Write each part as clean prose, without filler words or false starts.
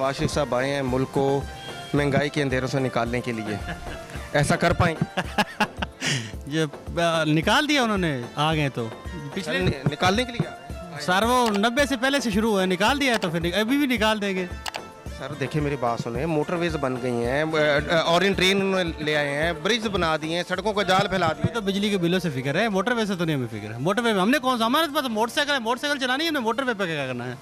नवाज शरीफ साहब आए हैं मुल्क को महंगाई के अंधेरों से निकालने के लिए, ऐसा कर पाएंगे? ये निकाल दिया उन्होंने, आ गए तो पिछले निकालने के लिए आ रहे हैं। सर वो 90 से पहले से शुरू हुआ है, निकाल दिया है तो फिर अभी भी निकाल देंगे। सर देखिए मेरी बात सुने, मोटरवेज बन गई हैं, ऑरेंज ट्रेन उन्होंने ले आए हैं, ब्रिज बना दिए हैं, सड़कों का जाल फैला दिए। तो बिजली के बिलों से फिक्र है, मोटरवे से तो नहीं हमें फिक्र है। मोटरवे में हमने कौन सा, हमारे पास मोटरसाइकिल है, मोटरसाइकिल चलानी है, हमने मोटरवे पे क्या करना है?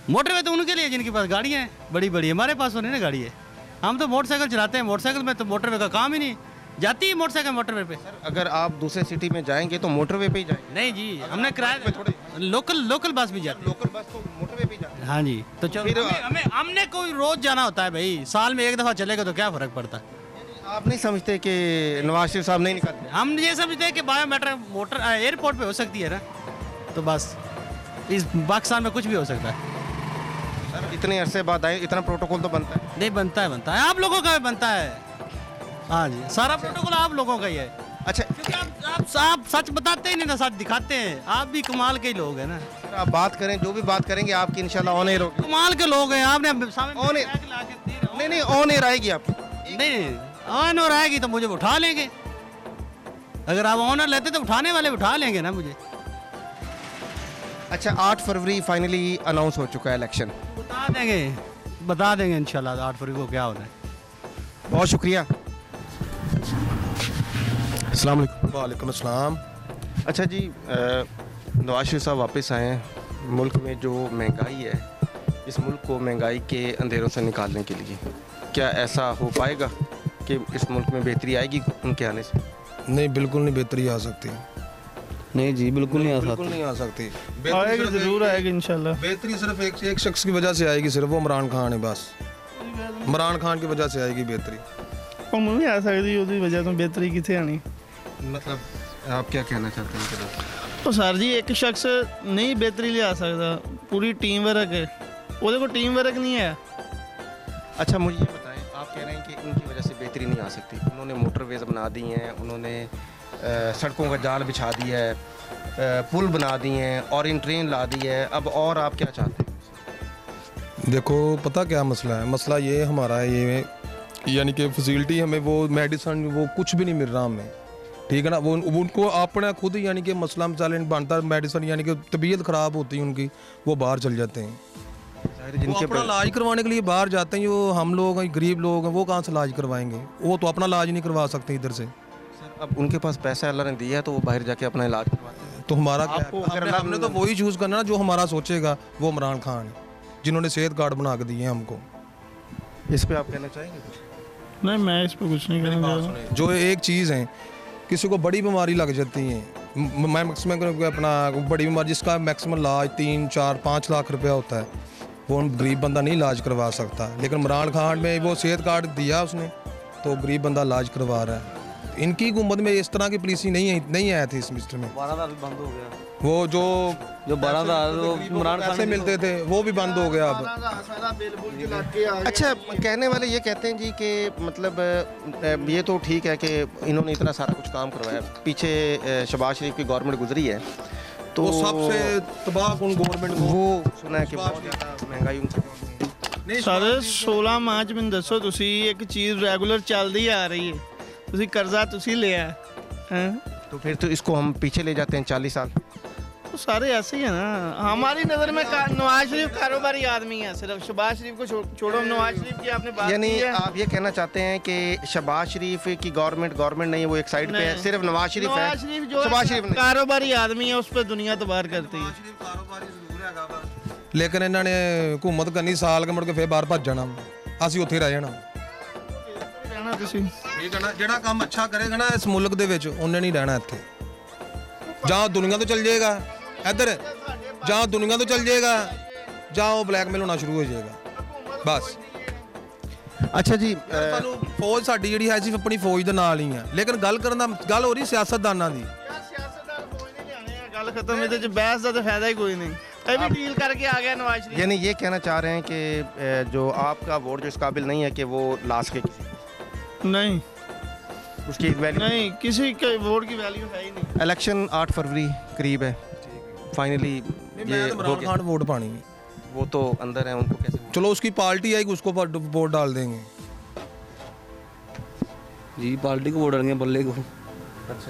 मोटरवे तो उनके लिए जिनके पास गाड़ियाँ हैं बड़ी बड़ी, हमारे पास तो नहीं ना गाड़ी है। हम तो मोटरसाइकिल चलाते हैं, मोटरसाइकिल में तो मोटरवे का काम ही नहीं, जाती है मोटरसाइकिल मोटरवे पे। अगर आप दूसरे सिटी में जाएंगे तो मोटरवे पे ही जाएंगे? नहीं जी, हमने किराया थोड़े लोकल बस भी जाती है। लोकल बस तो मोटरवे पे ही जाती है। हाँ जी, तो चलो फिर हमने कोई रोज जाना होता है भाई, साल में एक दफ़ा चलेगा तो क्या फ़र्क पड़ता है? आप नहीं समझते कि नवाज शरीफ साहब नहीं निकालते? हम ये समझते हैं कि बायोमेट्रिक मोटर एयरपोर्ट पे हो सकती है ना, तो बस इस पाकिस्तान में कुछ भी हो सकता है। सर इतने अरसे बाद आए, इतना प्रोटोकॉल तो बनता है? नहीं बनता है आप लोगों का भी बनता है। हाँ जी, सारा प्रोटोकॉल आप लोगों का ही है। अच्छा, क्योंकि आप सच बताते ही नहीं ना, सच दिखाते हैं। आप भी कमाल के ही लोग हैं ना। सर आप बात करें, जो भी बात करेंगे आपकी इंशाल्लाह ऑन एयर होगी। कमाल के लोग हैं, आपने सामने ऑन एयर नहीं ऑन एयर आएगी आपकी। नहीं ऑन और आएगी तो मुझे उठा लेंगे। अगर आप ऑनर लेते तो उठाने वाले उठा लेंगे ना मुझे। अच्छा 8 फरवरी फाइनली अनाउंस हो चुका है इलेक्शन, बता देंगे इंशाल्लाह 8 फरवरी को क्या होना है। बहुत शुक्रिया। अस्सलाम वालेकुम। वालेकुम अस्सलाम। अच्छा जी, नवाज शरीफ साहब वापस आए हैं मुल्क में, जो महंगाई है इस मुल्क को महंगाई के अंधेरों से निकालने के लिए, क्या ऐसा हो पाएगा कि इस मुल्क में बेहतरी आएगी उनके आने से? नहीं, बिल्कुल नहीं बेहतरी आ सकती। नहीं जी, बिल्कुल नहीं आ बिल्कुल सकती। नहीं आ सकती। आएगी, जरूर आएगी इंशाल्लाह। बेहतरी सिर्फ एक शख्स की वजह से आएगी, सिर्फ वो इमरान खान है। बस इमरान खान की वजह से आएगी बेहतरी। हम नहीं आ सकती उसकी वजह तो बेहतरी कितने आनी। मतलब आप क्या कहना चाहते हैं? तो सर जी एक शख्स नहीं बेहतरी ले आ सकता, पूरी टीम वर्क है, वो देखो टीम वर्क नहीं है। अच्छा मुझे ये बताएं, आप कह रहे हैं कि उनकी वजह से बेहतरी नहीं आ सकती। उन्होंने मोटरवेज बना दी हैं, उन्होंने सड़कों का जाल बिछा दिया है, पुल बना दिए हैं, और इन ट्रेन ला दी है, अब और आप क्या चाहते हैं? देखो पता क्या मसला है, मसला ये हमारा है, ये यानी कि फैसिलिटी हमें वो मेडिसन वो कुछ भी नहीं मिल रहा हमें, ठीक है ना। वो उनको अपना खुद यानी कि मसला मसाले बनता है, मेडिसन यानी कि तबीयत ख़राब होती है उनकी, वो बाहर चल जाते हैं। वो अपना इलाज करवाने के लिए बाहर जाते हैं। जो हम लोग हैं, गरीब लोग हैं, वो कहाँ से इलाज करवाएंगे? वो तो अपना इलाज नहीं करवा सकते इधर से। अब उनके पास पैसा अल्लाह ने दिया है तो वो बाहर जाके अपना इलाज करवाते हैं। तो हमारा क्या आपको है? हमने तो वही चूज़ करना ना जो हमारा सोचेगा। वो इमरान खान है जिन्होंने सेहत कार्ड बना के दिए हैं हमको। इस पे आप कहना चाहेंगे कुछ? नहीं, मैं इस पर कुछ नहीं कहना चाहता। जो एक चीज़ है, किसी को बड़ी बीमारी लग जाती है, मैं मैक्सिमम अपना बड़ी बीमारी जिसका मैक्सिमम इलाज 3, 4, 5 लाख रुपया होता है, वो गरीब बंदा नहीं इलाज करवा सकता। लेकिन इमरान खान में वो सेहत कार्ड दिया उसने, तो गरीब बंदा इलाज करवा रहा है। इनकी हुकूमत में इस तरह की पॉलिसी नहीं आया थी इस मिनिस्टर में। 12,000 भी बंद हो गया। वो जो 12,000 इमरान खान से मिलते थे वो भी बंद हो गया अब। अच्छा कहने वाले ये कहते हैं जी कि मतलब ये तो ठीक है कि इन्होंने इतना सारा कुछ काम करवाया, पीछे शहबाज शरीफ की गवर्नमेंट गुजरी है तो वो सबसे तबाह कौन गवर्नमेंट वो सुना है कि बहुत ज़्यादा महंगाई उनसे। सारे 16 मार्च में दसो तुसी एक चीज़ रेगुलर चलती आ रही है, तुसी कर्जा तुसी लिया है, तो फिर तो इसको हम पीछे ले जाते हैं 40 साल। तो सारे ऐसे ही है ना। हमारी नज़र में नवाज शरीफ कारोबारी आदमी है, सिर्फ शहबाज शरीफ को छोड़ो। नवाज शरीफ की आपने बात यानी की है। आप ये कहना चाहते हैं कि शहबाज शरीफ की गवर्नमेंट नहीं है, वो एक साइड पे है, सिर्फ नवाज शरीफ है। नवाज शरीफ जो शहबाज शरीफ नहीं। कारोबारी आदमी है, उस पर दुनिया तबार करती है। लेकिन इन्होंने हुकूमत करनी साल के मुड़ के फिर बाहर भज जाना, ਅਸੀਂ ਉੱਥੇ ਰਹਿ ਜਾਣਾ। रहना तुसी ਠੀਕ ਹੈ ਨਾ, ਜਿਹੜਾ ਕੰਮ ਅੱਛਾ ਕਰੇਗਾ ਨਾ ਇਸ ਮੁਲਕ ਦੇ ਵਿੱਚ ਉਹਨੇ ਨਹੀਂ ਰਹਿਣਾ ਇੱਥੇ। ਜਾਂ ਦੁਨੀਆ ਤੋਂ ਚੱਲ ਜਾਏਗਾ ਇੱਧਰ, ਜਾਂ ਦੁਨੀਆ ਤੋਂ ਚੱਲ ਜਾਏਗਾ, ਜਾਂ ਉਹ ਬਲੈਕਮੇਲ ਹੋਣਾ ਸ਼ੁਰੂ ਹੋ ਜਾਏਗਾ ਬਸ। अच्छा जी, ਸਾਨੂੰ ਫੌਜ ਸਾਡੀ ਜਿਹੜੀ ਹੈ ਸਿਰਫ ਆਪਣੀ ਫੌਜ ਦੇ ਨਾਲ ਹੀ ਆ, ਲੇਕਿਨ ਗੱਲ ਕਰਨ ਦਾ ਗੱਲ ਹੋ ਰਹੀ ਸਿਆਸਤਦਾਨਾਂ ਦੀ। सियासतदान कोई नहीं लियाने हैं, गल खत्म। ਇਹਦੇ ਚ ਬਹਿਸ ਦਾ ਤਾਂ ਫਾਇਦਾ ਹੀ ਕੋਈ ਨਹੀਂ। ਇਹ ਵੀ डील करके आ गया नवाज शरीफ। यानी ये कहना चाह रहे हैं कि जो आपका वोट जो इस काबिल नहीं है कि वो ला सके किसी को, नहीं उसकी वैल्यू नहीं, किसी के वोट की वैल्यू है ही नहीं। इलेक्शन 8 फरवरी करीब है, फाइनली ये ਮੈਂ हो ਇਮਰਾਨ गया। ਖਾਨ ਵੋਟ ਪਾਣੀ ਹੈ। वो तो अंदर है, उनको कैसे चलो उसकी पार्टी आएगी, उसको वोट डाल देंगे। जी पार्टी को वोट डालेंगे, बल्ले को।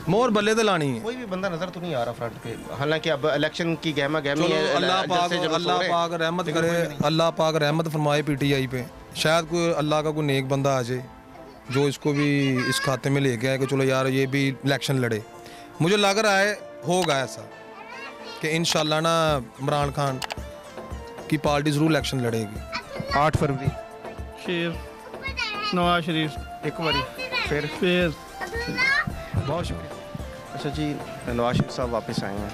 मोर बल्ले तो लानी है। कोई भी बंदा नजर तो नहीं आ रहा फ्रंट पे, हालांकि अब इलेक्शन की गहमा गहमी चलो है। अल्लाह पाक रहमत करे, अल्लाह पाक रहमत फरमाए पीटीआई पे। शायद कोई अल्लाह का कोई नेक बंदा आ जाए जो इसको भी इस खाते में लेके आए कि चलो यार ये भी इलेक्शन लड़े। मुझे लग रहा है होगा ऐसा कि इंशाल्लाह ना इमरान खान की पार्टी ज़रूर इलेक्शन लड़ेगी। 8 फरवरी शेर नवाज शरीफ एक बारी फिर। बहुत शुक्रिया। अच्छा जी, नवाज शरीफ साहब वापस आए हैं।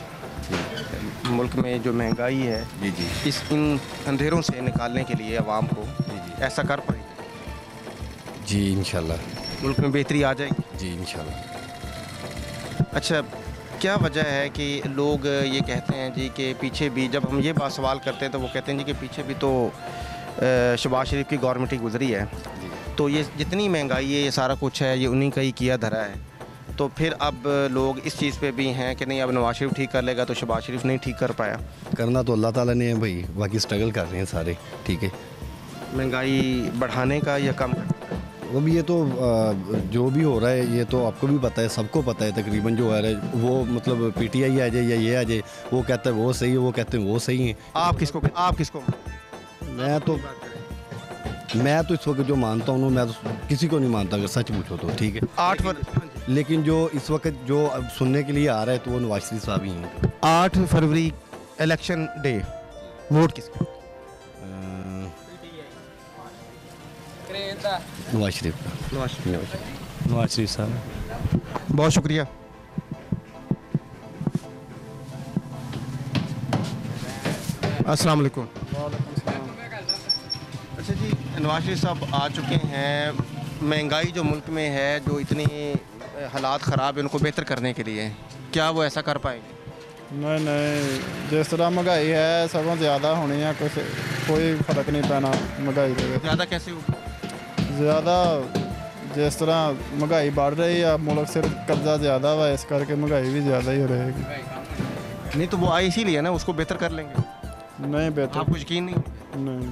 मुल्क में जो महंगाई है जी जी इन अंधेरों से निकालने के लिए आवाम को ऐसा कर पाएंगे? जी इंशाल्लाह। मुल्क में बेहतरी आ जाएगी? जी इंशाल्लाह। अच्छा, क्या वजह है कि लोग ये कहते हैं जी कि पीछे भी, जब हम ये बात सवाल करते हैं तो वो कहते हैं जी कि पीछे भी तो शहबाज शरीफ की गवर्नमेंट ही गुजरी है, तो ये जितनी महंगाई है ये सारा कुछ है ये उन्हीं का ही किया धरा है, तो फिर अब लोग इस चीज़ पे भी हैं कि नहीं अब नवाज शरीफ ठीक कर लेगा तो शहबाज शरीफ नहीं ठीक कर पाया। करना तो अल्लाह ताला ने है भाई, बाकी स्ट्रगल कर रहे हैं सारे, ठीक है। महंगाई बढ़ाने का या कम करने का? अब ये तो जो भी हो रहा है ये तो आपको भी पता है, सबको पता है तकरीबन जो आ रहा है वो, मतलब पीटीआई आ जाए या ये आ जाए, वो कहता है वो सही है, वो कहते हैं वो सही है। आप किसको मैं तो इस वक्त जो मानता हूँ मैं तो किसी को नहीं मानता अगर सच पूछो तो, ठीक है। 8 फरवरी लेकिन जो इस वक्त जो अब सुनने के लिए आ रहा है तो वो नवाज शरीफ साहब ही हैं। 8 फरवरी इलेक्शन डे, वोट किसको? नवाज शरीफ का। नवाज शरीफ साहब। बहुत शुक्रिया। अस्सलाम वालेकुम। अच्छा जी, नवाज शरीफ साहब आ चुके हैं। महंगाई जो मुल्क में है, जो इतनी हालात ख़राब है उनको बेहतर करने के लिए, क्या वो ऐसा कर पाएंगे? नहीं, जिस तरह महंगाई है सगों ज़्यादा होनी है, कुछ कोई फर्क नहीं पैना महंगाई के। ज़्यादा कैसे होगा? ज़्यादा जिस तरह महंगाई बढ़ रही है, मुल्क से कर्जा ज़्यादा हुआ, इस करके महंगाई भी ज़्यादा ही रहेगी। नहीं तो वो आए इसीलिए ना, उसको बेहतर कर लेंगे। नहीं बेहतर आपको यकीन नहीं? नहीं।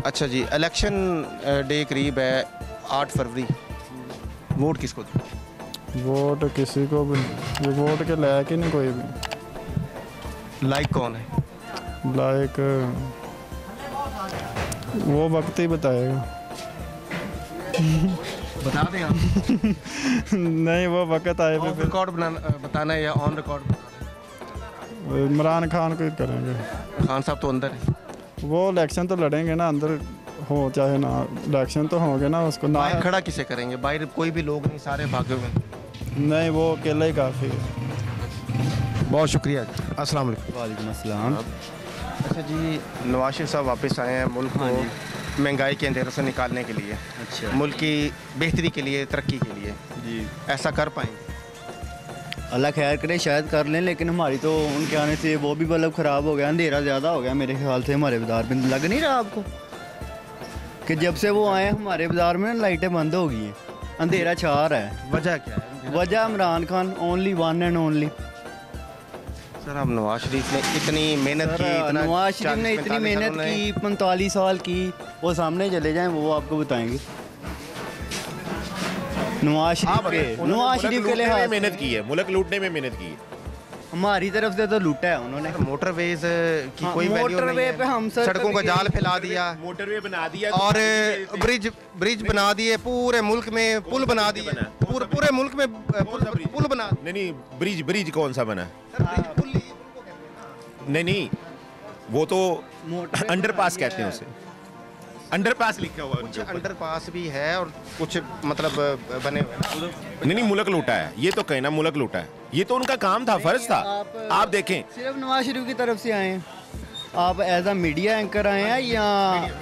अच्छा जी, इलेक्शन डे करीब है 8 फरवरी, वोट किसको दें? वोट किसी को भी ये वोट के लायक ही नहीं कोई भी। लाइक कौन है? लाइक वो वक्त ही बताएगा। बता दें आप। नहीं, वो वक्त आए पे ऑफ रिकॉर्ड बताना है या ऑन रिकॉर्ड बताना है? इमरान खान को ही करेंगे। खान साहब तो अंदर है। वो इलेक्शन तो लड़ेंगे ना, अंदर हो चाहे ना, इलेक्शन तो होंगे ना, उसको ना बाहर खड़ा किसे करेंगे? बाहर कोई भी लोग नहीं, सारे भागे हुए हैं। नहीं, वो अकेला ही काफ़ी है। बहुत शुक्रिया। अस्सलाम वालेकुम। वालेकुम अस्सलाम। अच्छा जी, नवाज शरीफ साहब वापस आए हैं मुल्क को महंगाई के अंधेरों से निकालने के लिए, अच्छा मुल्क की बेहतरी के लिए, तरक्की के लिए, जी, ऐसा कर पाएंगे? अल्लाह खैर करे, शायद कर लें, लेकिन हमारी तो उनके आने से वो भी बल्ब ख़राब हो गया, अंधेरा ज़्यादा हो गया मेरे ख्याल से हमारे बाज़ार में। लग नहीं रहा आपको कि जब से वो आए हमारे बाज़ार में लाइटें बंद हो गई हैं, अंधेरा छा रहा है? वजह क्या है? वजह Imran Khan, only one and only. Sir, अब नवाज शरीफ ने इतनी मेहनत की, इतना नवाज शरीफ ने 40-45 इतनी मेहनत सालों की, 45 साल की, वो सामने चले जाएं वो आपको बताएंगे। नवाज शरीफ के लिए मेहनत की है, मुल्क लूटने में मेहनत की है। हमारी तरफ से तो लूटा है उन्होंने। मोटरवेज की हाँ, कोई वैल्यू नहीं मोटरवे है। पे हम सर सड़कों का जाल फैला दिया मोटरवे बना दिया और ब्रिज बना दिए, पूरे मुल्क में पुल बना दिए, पूरे मुल्क में पुल बना। नहीं, ब्रिज कौन सा बना? पुल नहीं, वो तो अंडरपास कहते हैं उसे, अंडरपास लिखा हुआ है कुछ उनके ऊपर। अंडरपास भी है और कुछ मतलब बने हुए हैं। नहीं, मुल्क लूटा है, ये तो कहना मुल्क लूटा है, ये तो उनका काम था, फर्ज था। आप देखें, सिर्फ नवाज शरीफ की तरफ से आए हैं आप, एज अ मीडिया एंकर आए हैं या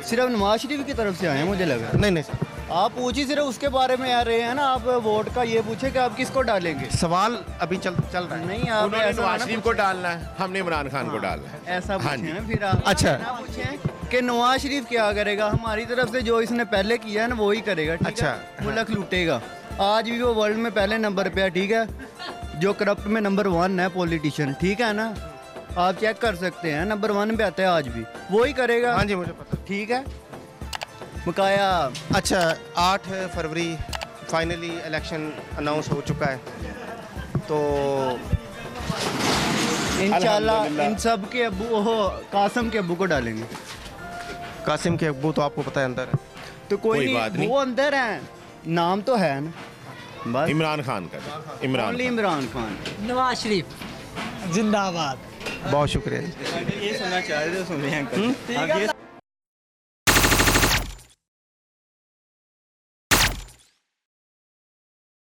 सिर्फ नवाज शरीफ की तरफ से आए हैं? मुझे लगा नहीं सर, आप पूछिए सिर्फ उसके बारे में आ रहे हैं ना, आप वोट का ये पूछे कि आप किसको डालेंगे। सवाल अभी चल रहा है। नहीं, आप उन्होंने ऐसा नवाज ना शरीफ को डालना है, हमने इमरान खान को डालना है। ऐसा हाँ पूछे जी। हैं फिर आप। अच्छा। ना पूछें कि नवाज शरीफ क्या करेगा, हमारी तरफ से जो इसने पहले किया है ना वही करेगा, ठीक अच्छा। है? मुल्क लूटेगा। आज भी वो वर्ल्ड में पहले नंबर पे है, ठीक है? जो करप्ट में नंबर 1 है पॉलिटिशियन, ठीक है ना? आप चेक कर सकते हैं, नंबर 1 पे आता है आज भी, वो ही करेगा। हाँ जी मुझे पता। ठीक है, बकाया अच्छा 8 फरवरी फाइनली इलेक्शन अनाउंस हो चुका है, तो इंशाल्लाह इन सब के अब्बू वो कासिम के अब्बू को डालेंगे। कासिम के अब्बू तो आपको पता है अंदर है। तो कोई कोई बात नहीं, नहीं। वो अंदर है, नाम तो है ना, बस इमरान खान का, इमरान ओनली इमरान खान। नवाज शरीफ जिंदाबाद। बहुत शुक्रिया। ये सुनना चाह रहे थे, सुनिए अंकल।